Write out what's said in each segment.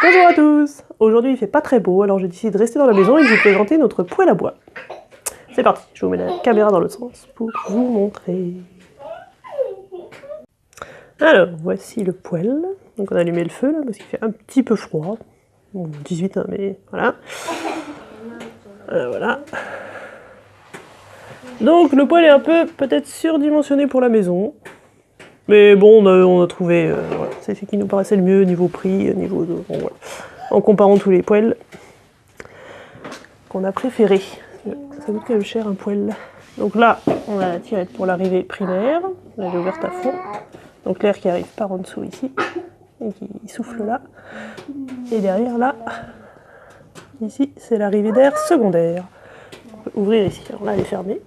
Bonjour à tous! Aujourd'hui il fait pas très beau, alors j'ai décidé de rester dans la maison et de vous présenter notre poêle à bois. C'est parti, je vous mets la caméra dans l'autre sens pour vous montrer. Alors, voici le poêle. Donc on a allumé le feu là, parce qu'il fait un petit peu froid. Bon, 18 hein, mais voilà. Voilà. Donc le poêle est un peu peut-être surdimensionné pour la maison. Mais bon, on a trouvé, voilà, c'est ce qui nous paraissait le mieux niveau prix, niveau de... Bon, voilà. En comparant tous les poêles qu'on a préférés. Ça coûte quand même cher un poêle. Donc là, on a la tirette pour l'arrivée primaire. Elle est ouverte à fond. Donc l'air qui arrive par en dessous ici. Et qui souffle là. Et derrière là, ici, c'est l'arrivée d'air secondaire. On peut ouvrir ici. Alors là, elle est fermée.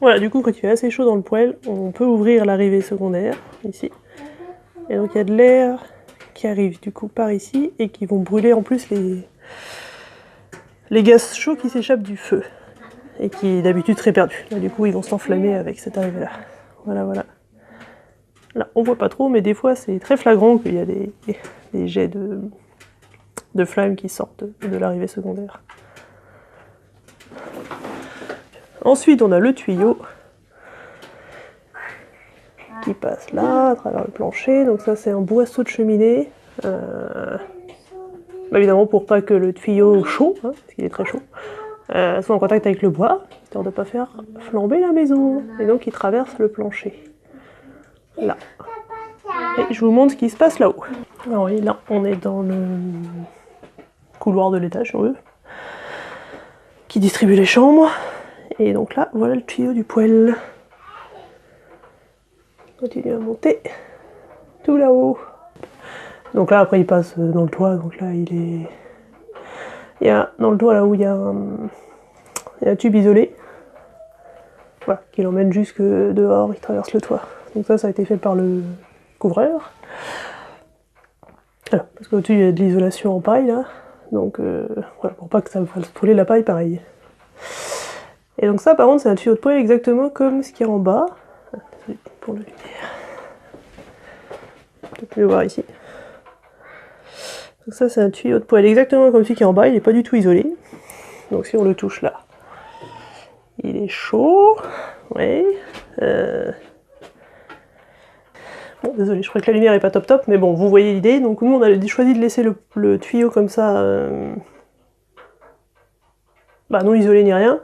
Voilà, du coup, quand il fait assez chaud dans le poêle, on peut ouvrir l'arrivée secondaire, ici. Et donc il y a de l'air qui arrive du coup par ici et qui vont brûler en plus les gaz chauds qui s'échappent du feu. Et qui d'habitude seraient perdus. Là du coup ils vont s'enflammer avec cette arrivée là. Voilà, voilà. Là on voit pas trop, mais des fois c'est très flagrant qu'il y a des jets de flammes qui sortent de l'arrivée secondaire. Ensuite on a le tuyau qui passe là, à travers le plancher. Donc ça c'est un boisseau de cheminée. Évidemment pour pas que le tuyau chaud, hein, parce qu'il est très chaud, soit en contact avec le bois, histoire de ne pas faire flamber la maison. Et donc il traverse le plancher. Là. Et je vous montre ce qui se passe là-haut. Alors oui, là on est dans le couloir de l'étage, si on veut, qui distribue les chambres. Et donc là, voilà le tuyau du poêle. Continue à monter tout là-haut. Donc là après il passe dans le toit, donc là il y a dans le toit là où il y a un tube isolé, voilà, qui l'emmène jusque dehors, il traverse le toit. Donc ça a été fait par le couvreur. Alors, parce qu'au-dessus il y a de l'isolation en paille là, donc voilà, pour pas que ça fasse brûler la paille pareil. Et donc ça par contre c'est un tuyau de poêle exactement comme ce qu'il y a en bas. Pour le lumière. Peut-être mieux voir ici. Donc ça c'est un tuyau de poêle exactement comme celui qui est en bas, il n'est pas du tout isolé. Donc si on le touche là, il est chaud. Ouais. Bon désolé, je crois que la lumière est pas top top, mais bon vous voyez l'idée. Donc nous on a choisi de laisser le tuyau comme ça, non isolé ni rien,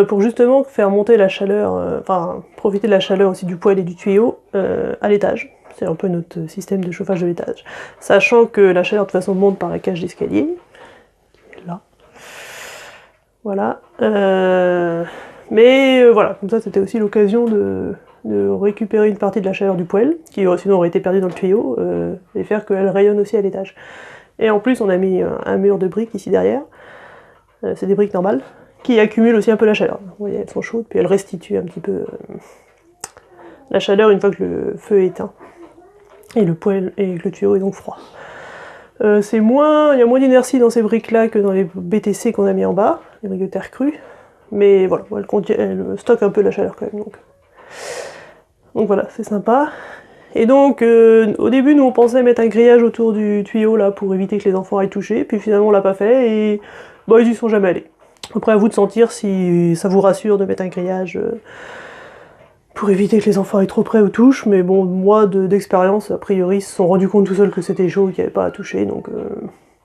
pour justement faire monter la chaleur, enfin profiter de la chaleur aussi du poêle et du tuyau à l'étage. C'est un peu notre système de chauffage de l'étage. Sachant que la chaleur de toute façon monte par la cage d'escalier, qui est là. Voilà. Mais voilà, comme ça c'était aussi l'occasion de récupérer une partie de la chaleur du poêle, qui sinon aurait été perdue dans le tuyau, et faire qu'elle rayonne aussi à l'étage. Et en plus on a mis un mur de briques ici derrière, c'est des briques normales, qui accumulent aussi un peu la chaleur. Vous voyez, elles sont chaudes, puis elles restituent un petit peu la chaleur une fois que le feu est éteint. Et le poêle et le tuyau est donc froid. Il y a moins d'inertie dans ces briques là que dans les BTC qu'on a mis en bas, les briques de terre crue, mais voilà, elles stockent un peu la chaleur quand même. Donc voilà, c'est sympa. Et donc au début nous on pensait mettre un grillage autour du tuyau là pour éviter que les enfants aillent toucher, puis finalement on l'a pas fait et ils y sont jamais allés. Après à vous de sentir si ça vous rassure de mettre un grillage pour éviter que les enfants aillent trop près aux touches, mais bon, moi d'expérience, a priori, ils se sont rendus compte tout seuls que c'était chaud et qu'il n'y avait pas à toucher, donc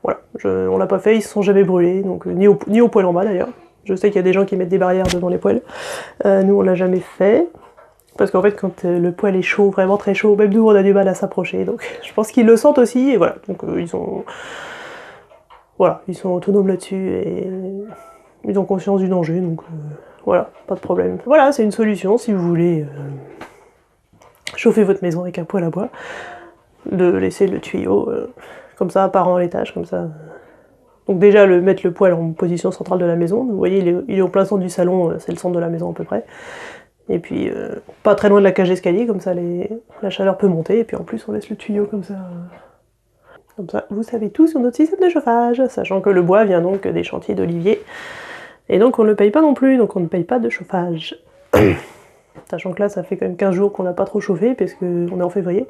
voilà, on l'a pas fait, ils se sont jamais brûlés, donc ni au poêle en bas d'ailleurs. Je sais qu'il y a des gens qui mettent des barrières devant les poêles, nous on l'a jamais fait, parce qu'en fait quand le poêle est chaud, vraiment très chaud, même nous on a du mal à s'approcher, donc je pense qu'ils le sentent aussi, et voilà, donc ils sont autonomes là-dessus, et ils ont conscience du danger, donc voilà, pas de problème. Voilà, c'est une solution si vous voulez chauffer votre maison avec un poêle à bois, de laisser le tuyau comme ça apparent à l'étage, comme ça. Donc déjà mettre le poêle en position centrale de la maison, vous voyez il est au plein centre du salon, c'est le centre de la maison à peu près. Et puis pas très loin de la cage d'escalier, comme ça la chaleur peut monter, et puis en plus on laisse le tuyau comme ça. Comme ça, vous savez tout sur notre système de chauffage, sachant que le bois vient donc des chantiers d'Olivier. Et donc on ne le paye pas non plus, donc on ne paye pas de chauffage. Sachant que là, ça fait quand même 15 jours qu'on n'a pas trop chauffé, parce qu'on est en février.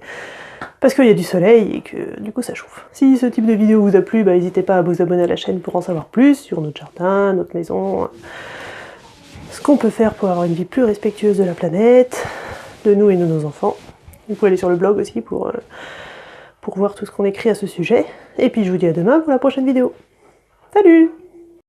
Parce qu'il y a du soleil et que du coup ça chauffe. Si ce type de vidéo vous a plu, n'hésitez pas à vous abonner à la chaîne pour en savoir plus sur notre jardin, notre maison, ce qu'on peut faire pour avoir une vie plus respectueuse de la planète, de nous et de nos enfants. Vous pouvez aller sur le blog aussi pour voir tout ce qu'on écrit à ce sujet. Et puis je vous dis à demain pour la prochaine vidéo. Salut!